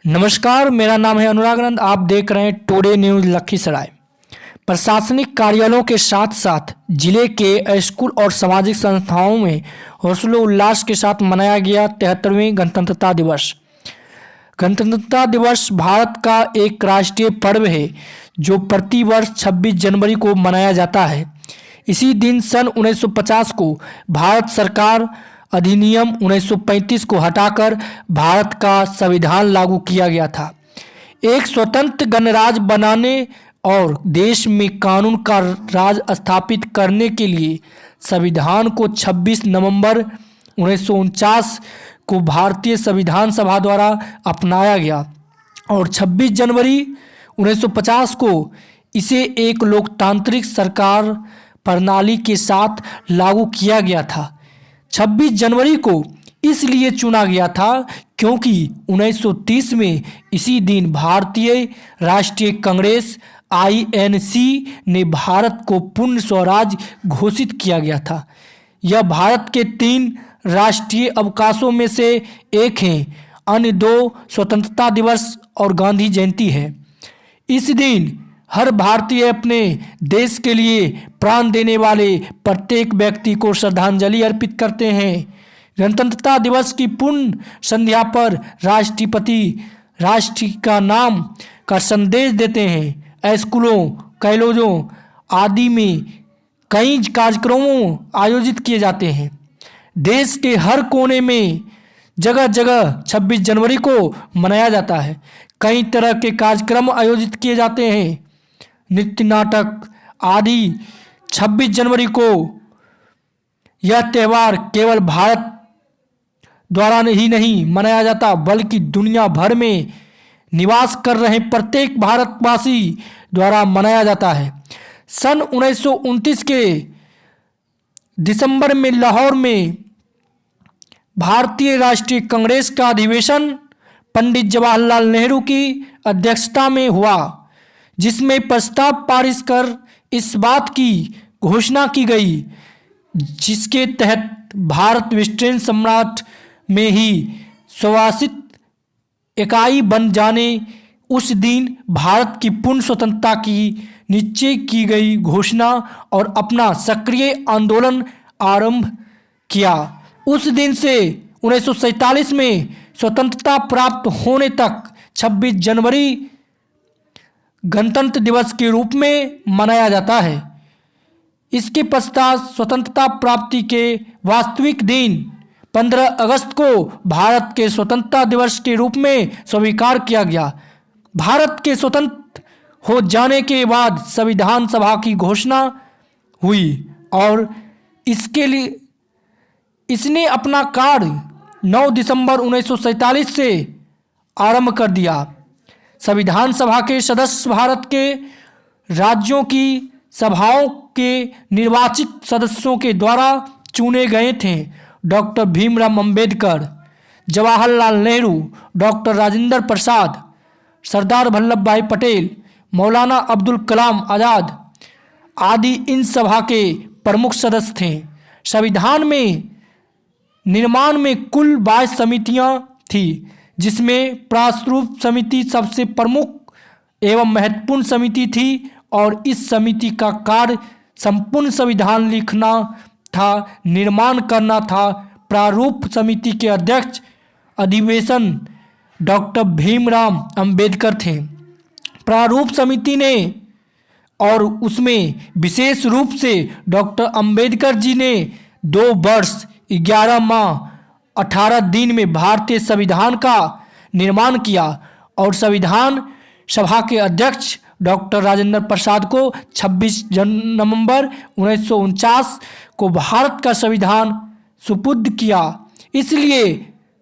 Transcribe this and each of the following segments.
नमस्कार, मेरा नाम है अनुराग आनंद। आप देख रहे हैं टुडे न्यूज़ लखीसराय। प्रशासनिक कार्यालयों के साथ साथ जिले के स्कूल और सामाजिक संस्थाओं में हर्षोल्लास के साथ मनाया गया 73वें गणतंत्रता दिवस। गणतंत्रता दिवस भारत का एक राष्ट्रीय पर्व है जो प्रति वर्ष 26 जनवरी को मनाया जाता है। इसी दिन सन 1950 को भारत सरकार अधिनियम 1935 को हटाकर भारत का संविधान लागू किया गया था। एक स्वतंत्र गणराज्य बनाने और देश में कानून का राज स्थापित करने के लिए संविधान को 26 नवंबर 1949 को भारतीय संविधान सभा द्वारा अपनाया गया और 26 जनवरी 1950 को इसे एक लोकतांत्रिक सरकार प्रणाली के साथ लागू किया गया था। 26 जनवरी को इसलिए चुना गया था क्योंकि 1930 में इसी दिन भारतीय राष्ट्रीय कांग्रेस INC ने भारत को पूर्ण स्वराज घोषित किया गया था। यह भारत के 3 राष्ट्रीय अवकाशों में से एक है। अन्य 2 स्वतंत्रता दिवस और गांधी जयंती है। इस दिन हर भारतीय अपने देश के लिए प्राण देने वाले प्रत्येक व्यक्ति को श्रद्धांजलि अर्पित करते हैं। गणतंत्रता दिवस की पूर्ण संध्या पर राष्ट्रपति राष्ट्र का नाम का संदेश देते हैं। स्कूलों, कॉलेजों आदि में कई कार्यक्रमों आयोजित किए जाते हैं। देश के हर कोने में जगह जगह 26 जनवरी को मनाया जाता है। कई तरह के कार्यक्रम आयोजित किए जाते हैं, नृत्य, नाटक आदि। 26 जनवरी को यह त्यौहार केवल भारत द्वारा ही नहीं मनाया जाता बल्कि दुनिया भर में निवास कर रहे प्रत्येक भारतवासी द्वारा मनाया जाता है। सन 1929 के दिसंबर में लाहौर में भारतीय राष्ट्रीय कांग्रेस का अधिवेशन पंडित जवाहरलाल नेहरू की अध्यक्षता में हुआ, जिसमें प्रस्ताव पारित कर इस बात की घोषणा की गई जिसके तहत भारत ब्रिटेन सम्राट में ही स्वशासित इकाई बन जाने उस दिन भारत की पूर्ण स्वतंत्रता की निश्चय की गई घोषणा और अपना सक्रिय आंदोलन आरंभ किया। उस दिन से 1947 में स्वतंत्रता प्राप्त होने तक 26 जनवरी गणतंत्र दिवस के रूप में मनाया जाता है। इसके पश्चात स्वतंत्रता प्राप्ति के वास्तविक दिन 15 अगस्त को भारत के स्वतंत्रता दिवस के रूप में स्वीकार किया गया। भारत के स्वतंत्र हो जाने के बाद संविधान सभा की घोषणा हुई और इसके लिए इसने अपना कार्य 9 दिसंबर 1947 से आरंभ कर दिया। संविधान सभा के सदस्य भारत के राज्यों की सभाओं के निर्वाचित सदस्यों के द्वारा चुने गए थे। डॉक्टर भीमराव अंबेडकर, जवाहरलाल नेहरू, डॉक्टर राजेंद्र प्रसाद, सरदार वल्लभ भाई पटेल, मौलाना अब्दुल कलाम आज़ाद आदि इन सभा के प्रमुख सदस्य थे। संविधान में निर्माण में कुल 22 समितियां थी, जिसमें प्रारूप समिति सबसे प्रमुख एवं महत्वपूर्ण समिति थी और इस समिति का कार्य संपूर्ण संविधान लिखना था, निर्माण करना था। प्रारूप समिति के अध्यक्ष अधिवेशन डॉक्टर भीमराव अंबेडकर थे। प्रारूप समिति ने और उसमें विशेष रूप से डॉक्टर अंबेडकर जी ने 2 वर्ष 11 माह 18 दिन में भारतीय संविधान का निर्माण किया और संविधान सभा के अध्यक्ष डॉक्टर राजेंद्र प्रसाद को 26 नवंबर 1949 को भारत का संविधान सुपुर्द किया। इसलिए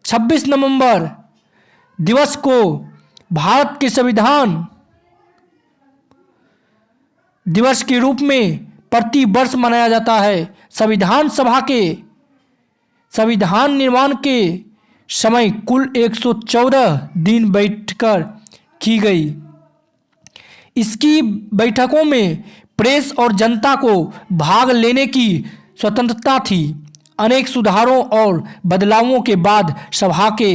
26 नवंबर दिवस को भारत के संविधान दिवस के रूप में प्रति वर्ष मनाया जाता है। संविधान सभा के संविधान निर्माण के समय कुल 114 दिन बैठकर की गई। इसकी बैठकों में प्रेस और जनता को भाग लेने की स्वतंत्रता थी। अनेक सुधारों और बदलावों के बाद सभा के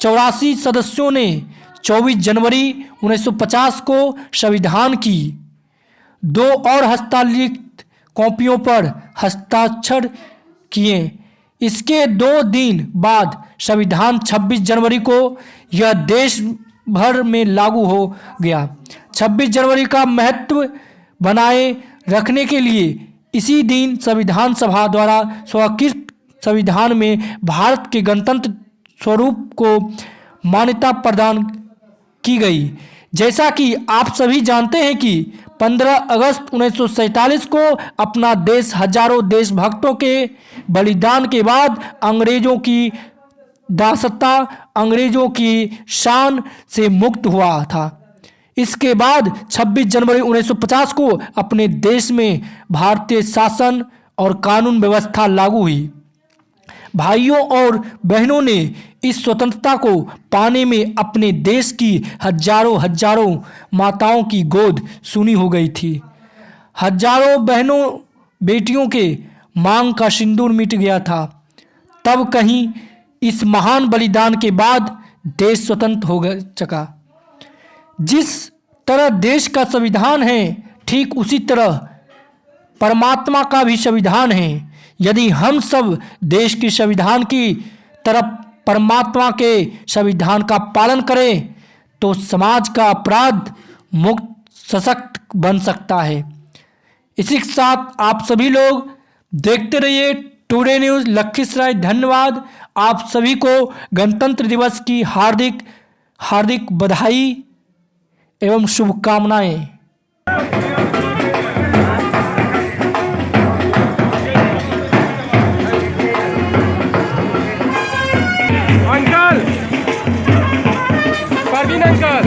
84 सदस्यों ने 24 जनवरी 1950 को संविधान की 2 और हस्तलिखित कॉपियों पर हस्ताक्षर किए। इसके 2 दिन बाद संविधान 26 जनवरी को यह देश भर में लागू हो गया। 26 जनवरी का महत्व बनाए रखने के लिए इसी दिन संविधान सभा द्वारा स्वीकृत संविधान में भारत के गणतंत्र स्वरूप को मान्यता प्रदान की गई। जैसा कि आप सभी जानते हैं कि 15 अगस्त 1947 को अपना देश हजारों देशभक्तों के बलिदान के बाद अंग्रेजों की दासता, अंग्रेजों की शान से मुक्त हुआ था। इसके बाद 26 जनवरी 1950 को अपने देश में भारतीय शासन और कानून व्यवस्था लागू हुई। भाइयों और बहनों ने इस स्वतंत्रता को पाने में अपने देश की हजारों माताओं की गोद सुनी हो गई थी। हजारों बहनों बेटियों के मांग का सिंदूर मिट गया था। तब कहीं इस महान बलिदान के बाद देश स्वतंत्र हो सका। जिस तरह देश का संविधान है, ठीक उसी तरह परमात्मा का भी संविधान है। यदि हम सब देश के संविधान की तरफ परमात्मा के संविधान का पालन करें तो समाज का अपराध मुक्त सशक्त बन सकता है। इसी के साथ आप सभी लोग देखते रहिए टुडे न्यूज़ लखीसराय। धन्यवाद। आप सभी को गणतंत्र दिवस की हार्दिक हार्दिक बधाई एवं शुभकामनाएं। अंकल, परवीन अंकल,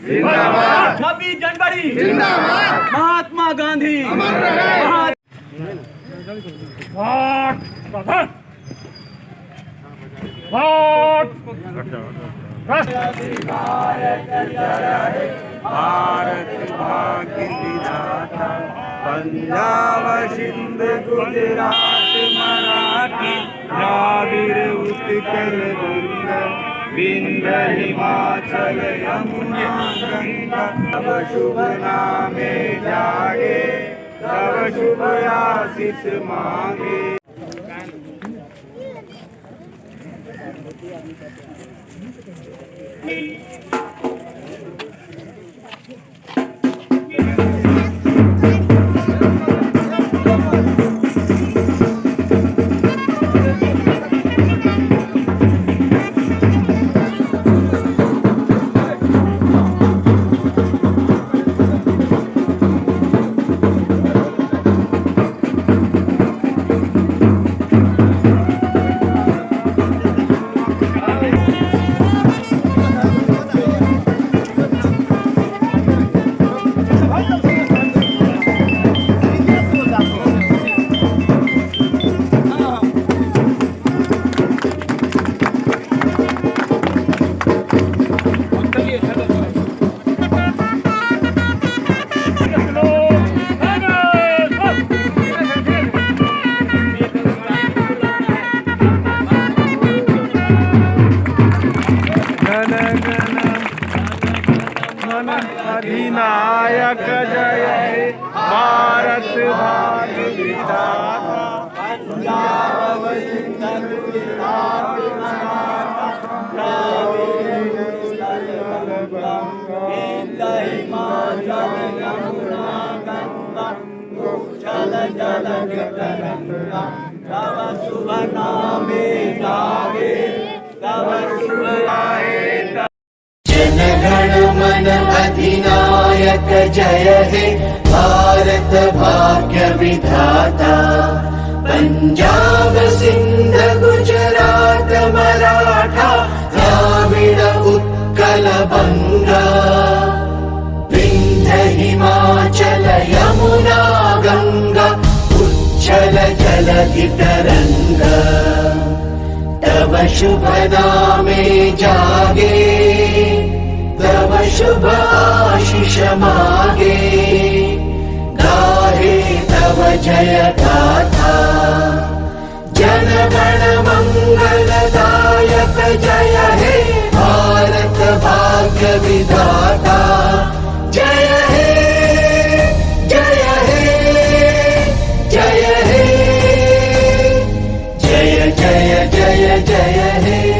जिंदाबाद 26 जनवरी जिंदाबाद महात्मा गांधी अमर रहे। भारत भाग्य विधाता पंजाब सिंध गुजरात मराठी द्राविड़ उत्कल गंगा विंध्य हिमाचल यमुना गंगा तब शुभ नामे जागे तब शुभ आशीष मांगे। अधिनायक जय भारत भाग्य विधाता पंजाब सिंध गुजरात मराठा द्राविड़ उत्कल गंगा विंध्य हिमाचल अलग तरंगा तव शुभ नामे गावे तव शुभ आए जनगण मन अधिनायक जय हे भारत भाग्य विधाता पंजाब सिंध गुजरात मराठा द्राविड उत्कल बंगा विंध्य हिमाचल यमुना गंगा उच्छल जलधि तरंगा तव शुभ नामे जागे तव शुभ आशीष मागे गाहे तव जय गाथा जन गण मंगलदायक जय हे भारत भाग्य विधाता जय हे जय हे जय हे जय जय जय जय हे